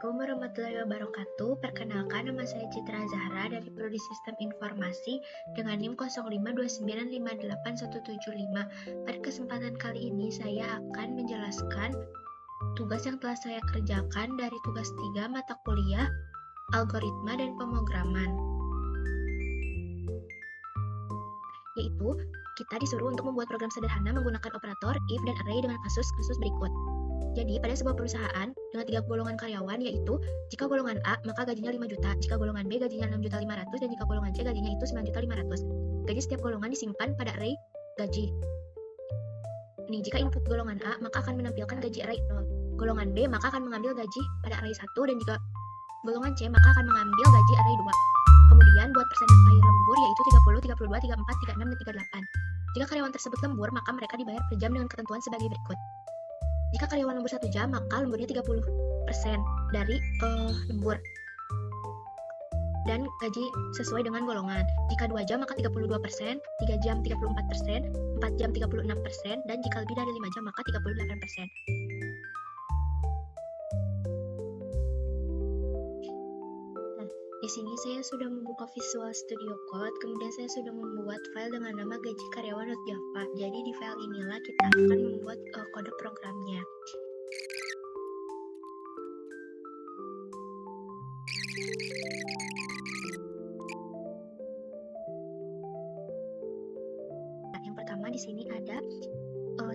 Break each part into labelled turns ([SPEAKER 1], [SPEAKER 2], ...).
[SPEAKER 1] Assalamualaikum warahmatullahi wabarakatuh. Perkenalkan, nama saya Citra Zahra dari Prodi Sistem Informasi dengan NIM 0529581175. Pada kesempatan kali ini saya akan menjelaskan tugas yang telah saya kerjakan dari tugas 3 mata kuliah Algoritma dan Pemrograman. Yaitu, kita disuruh untuk membuat program sederhana menggunakan operator if dan array dengan kasus-kasus berikut. Jadi, pada sebuah perusahaan dengan 3 golongan karyawan, yaitu jika golongan A, maka gajinya 5 juta, jika golongan B, gajinya 6.500.000, dan jika golongan C, gajinya itu 9.500.000. Gaji setiap golongan disimpan pada array gaji. Jika input golongan A, maka akan menampilkan gaji array 0. Golongan B, maka akan mengambil gaji pada array 1, dan jika golongan C, maka akan mengambil gaji array 2. Kemudian, buat persentase lembur, yaitu 30, 32, 34, 36, dan 38. Jika karyawan tersebut lembur, maka mereka dibayar per jam dengan ketentuan sebagai berikut. Jika karyawan lembur 1 jam, maka lemburnya 30% dari lembur. Dan gaji sesuai dengan golongan. Jika 2 jam, maka 32%, 3 jam 34%, 4 jam 36%, dan jika lebih dari 5 jam, maka 38%. Di sini saya sudah membuka Visual Studio Code, kemudian saya sudah membuat file dengan nama gaji karyawan.java. Jadi di file inilah kita akan membuat kode programnya. Yang pertama di sini ada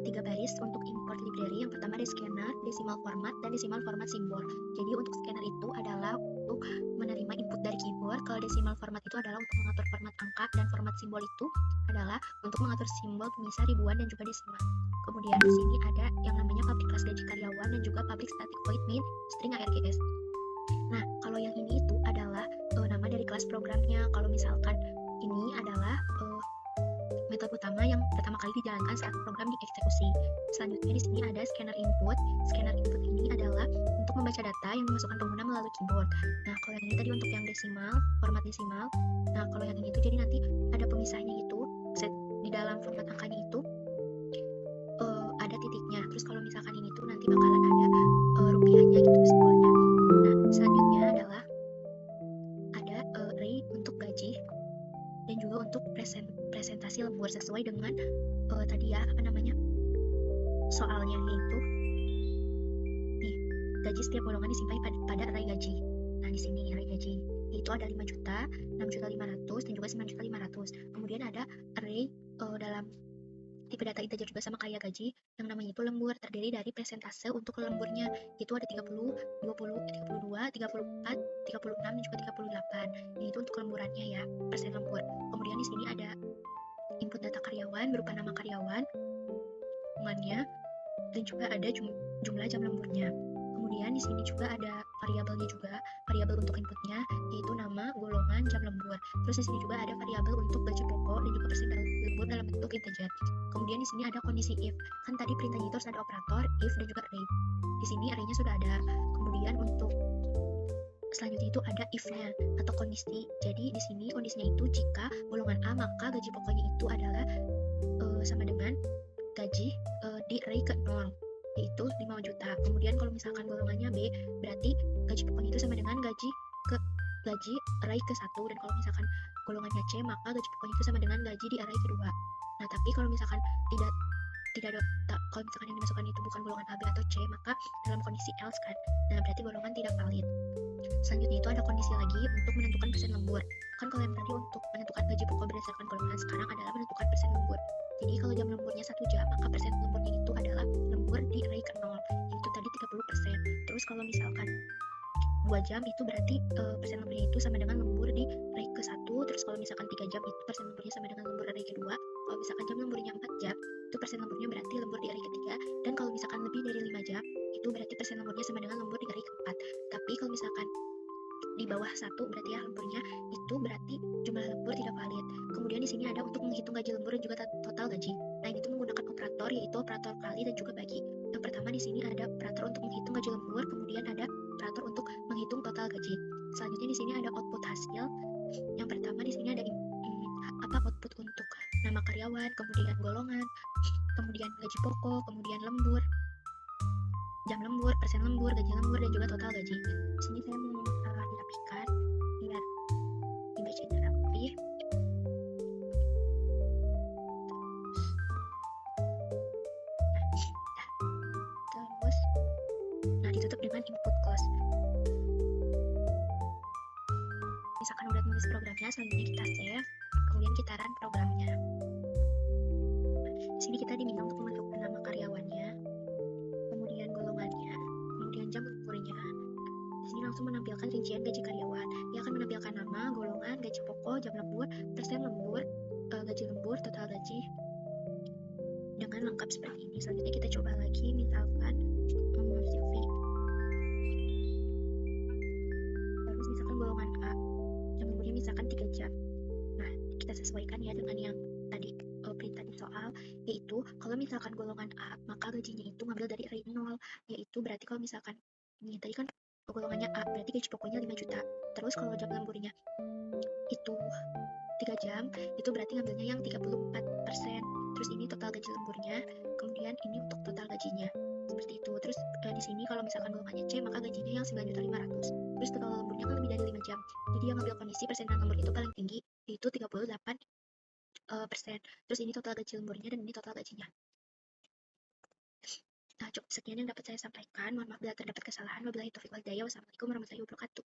[SPEAKER 1] 3 baris untuk import library. Yang pertama ada scanner, decimal format, dan decimal format simbol. Jadi untuk scanner itu adalah untuk menerima input dari keyboard, kalau decimal format itu adalah untuk mengatur format angka, dan format simbol itu adalah untuk mengatur simbol pemisah ribuan dan juga desimal. Kemudian di sini ada yang namanya public class gaji karyawan dan juga public static void main string args. Nah, kalau yang ini itu adalah nama dari kelas programnya. Kalau misalkan ini adalah metode utama yang pertama kali dijalankan saat program dieksekusi. Selanjutnya di sini ada scanner input. Scanner input ini adalah untuk membaca data yang dimasukkan pengguna melalui keyboard. Nah, kalau yang ini tadi untuk yang desimal, format desimal. Nah, kalau yang ini tuh jadi nanti ada pemisahnya itu, di dalam format angkanya itu ada titiknya. Terus kalau misalkan ini tuh nanti bakalan ada rupiahnya gitu simbolnya. Nah, selanjutnya adalah ada array untuk gaji dan juga untuk presentasi lembur sesuai dengan tadi ya soalnya, yaitu gaji setiap golongan disimpan pada array gaji. Nah, di sini array gaji itu ada 5 juta, 6.500.000, dan juga 9.500.000. Kemudian ada array dalam tipe data integer juga sama kayak gaji, yang namanya itu lembur, terdiri dari presentase untuk lemburnya, itu ada 30, 20, 32, 34, 36, dan juga 38. Ini itu untuk lemburannya ya, persen lembur. Kemudian di sini ada input data karyawan berupa nama karyawan, lingkungannya, dan juga ada jumlah jam lemburnya. Kemudian di sini juga ada variabelnya juga, variabel untuk inputnya yaitu nama, golongan, jam lembur. Terus di sini juga ada variabel untuk gaji pokok dan juga persen lembur dalam bentuk integer. Kemudian di sini ada kondisi if. Kan tadi perintahnya itu harus ada operator if dan juga array. Di sini arraynya sudah ada. Kemudian untuk selanjutnya itu ada if-nya atau kondisi. Jadi di sini kondisinya itu jika golongan A, maka gaji pokoknya itu adalah sama dengan gaji di array ke 0, yaitu 5 juta. Kemudian kalau misalkan golongannya B, berarti gaji pokoknya itu sama dengan gaji array ke 1, dan kalau misalkan golongannya C, maka gaji pokoknya itu sama dengan gaji di array kedua. Nah, tapi kalau misalkan tidak ada, kalau misalkan yang dimasukkan itu bukan golongan A, B, atau C, maka dalam kondisi else kan. Nah, berarti golongan tidak valid. Selanjutnya itu ada kondisi lagi untuk menentukan persen lembur. Kan kalau yang tadi untuk menentukan gaji pokok berdasarkan golongan, sekarang adalah menentukan persen lembur. Jadi kalau jam lemburnya 1 jam, maka persen lemburnya itu adalah lembur di array ke 0, itu tadi 30%. Terus kalau misalkan 2 jam itu berarti persen lemburnya itu sama dengan lembur di array ke 1. Terus kalau misalkan 3 jam itu persen lemburnya sama dengan lembur array kedua. Kalau misalkan jam lemburnya 4 jam, itu persen lemburnya berarti lembur di array ketiga. Dan kalau misalkan lebih dari 5 jam, itu berarti persen lemburnya sama dengan lembur di array keempat. Tapi kalau misalkan di bawah 1 berarti ya lemburnya, itu berarti jumlah lembur tidak valid. Kemudian di sini ada untuk menghitung gaji lembur dan juga total gaji. Nah, ini tuh menggunakan operator, yaitu operator kali dan juga bagi. Yang pertama di sini ada operator untuk menghitung gaji lembur, kemudian ada operator untuk menghitung total gaji. Selanjutnya di sini ada output hasil. Yang pertama di sini ada output untuk nama karyawan, kemudian golongan, kemudian gaji pokok, kemudian lembur. jam lembur, persen lembur, gaji lembur, dan juga total gaji. Di sini saya mau dirapikan biar dibacanya rapi. Terus, nah ditutup dengan input cost. Misalkan udah nulis programnya, selanjutnya kita save, kemudian kita run programnya. Di sini kita diminta untuk memasukkan nama karyawannya, kemudian golongannya, kemudian jam lemburnya. Di sini langsung menampilkan rincian gaji karyawan. Dia akan menampilkan nama, golongan, gaji pokok, jam lembur, persen lembur, gaji lembur, total gaji dengan lengkap seperti ini. Selanjutnya kita coba lagi, misalkan CV. Terus misalkan golongan A, jam lemburnya misalkan 3 jam. Nah, kita sesuaikan ya dengan yang tadi perintah di soal, yaitu kalau misalkan golongan A, maka gajinya itu ngambil dari rate 0, yaitu berarti kalau misalkan ini tadi kan golongannya A, berarti gaji pokoknya 5 juta. Terus kalau jam lemburnya itu 3 jam, itu berarti ngambilnya yang 34%. Terus ini total gaji lemburnya, kemudian ini untuk total gajinya. Seperti itu. Terus di sini kalau misalkan golongannya C, maka gajinya yang 9.500.000. Terus total lemburnya kan lebih dari 5 jam. Jadi yang ngambil kondisi persenan lembur itu paling tinggi, yaitu 38%. Terus ini total gaji lemburnya dan ini total gajinya. Nah, cukup sekian yang dapat saya sampaikan. Mohon maaf bila terdapat kesalahan. Wabillahi taufiq wal hidayah. Wassalamualaikum warahmatullahi wabarakatuh.